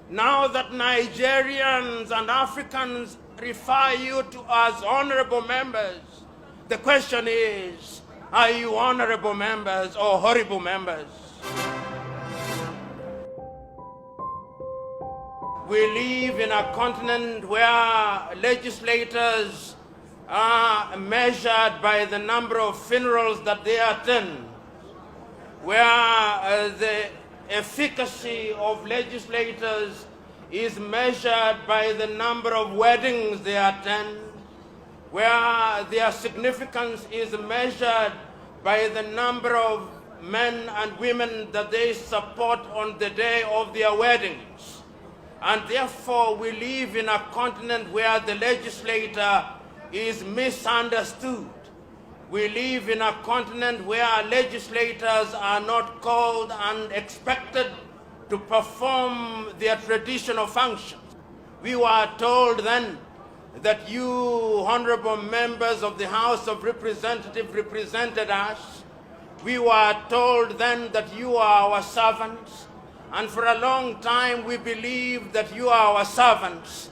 Now that Nigerians and Africans refer you to as honorable members, the question is, are you honorable members or horrible members? We live in a continent where legislators are measured by the number of funerals that they attend, where the efficacy of legislators is measured by the number of weddings they attend, where their significance is measured by the number of men and women that they support on the day of their weddings. And therefore, we live in a continent where the legislator is misunderstood. We live in a continent where legislators are not called and expected to perform their traditional functions. We were told then that you, honorable members of the House of Representatives, represented us. We were told then that you are our servants. And for a long time we believed that you are our servants.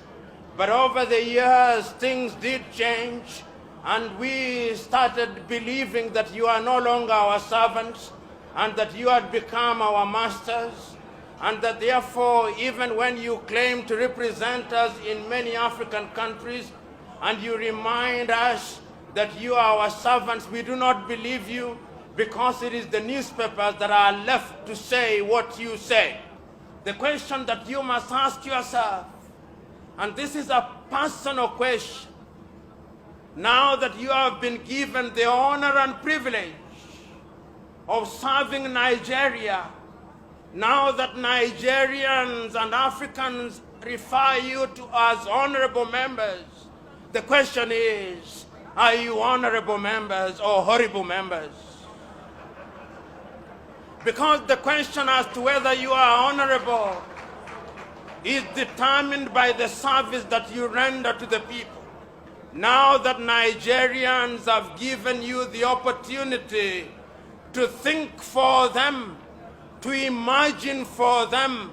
But over the years, things did change, and we started believing that you are no longer our servants, and that you had become our masters, and that therefore, even when you claim to represent us in many African countries, and you remind us that you are our servants, we do not believe you, because it is the newspapers that are left to say what you say. The question that you must ask yourself, and this is a personal question, now that you have been given the honor and privilege of serving Nigeria, now that Nigerians and Africans refer you to as honorable members, the question is, are you honorable members or horrible members? Because the question as to whether you are honorable is determined by the service that you render to the people. Now that Nigerians have given you the opportunity to think for them, to imagine for them,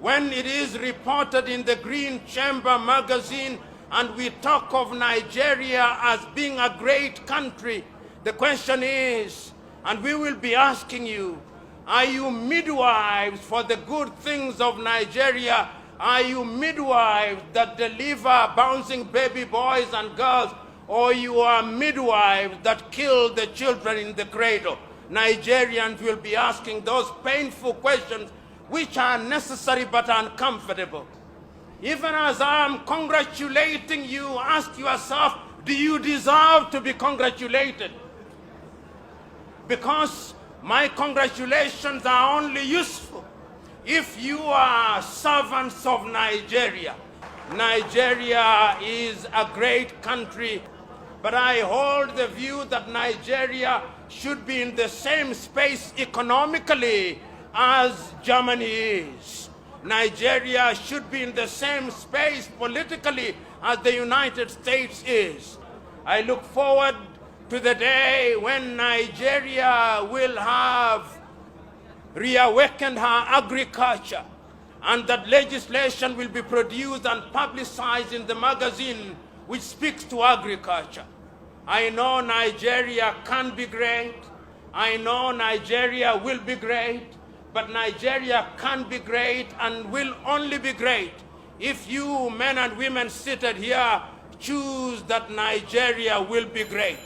when it is reported in the Green Chamber magazine and we talk of Nigeria as being a great country, the question is, and we will be asking you, are you midwives for the good things of Nigeria? Are you midwives that deliver bouncing baby boys and girls? Or you are midwives that kill the children in the cradle? Nigerians will be asking those painful questions which are necessary but uncomfortable. Even as I am congratulating you, ask yourself, do you deserve to be congratulated? Because my congratulations are only useful if you are servants of Nigeria. Nigeria is a great country, but I hold the view that Nigeria should be in the same space economically as Germany is. Nigeria should be in the same space politically as the United States is. I look forward to the day when Nigeria will have reawakened her agriculture, and that legislation will be produced and publicized in the magazine which speaks to agriculture. I know Nigeria can be great. I know Nigeria will be great. But Nigeria can be great and will only be great if you men and women seated here choose that Nigeria will be great.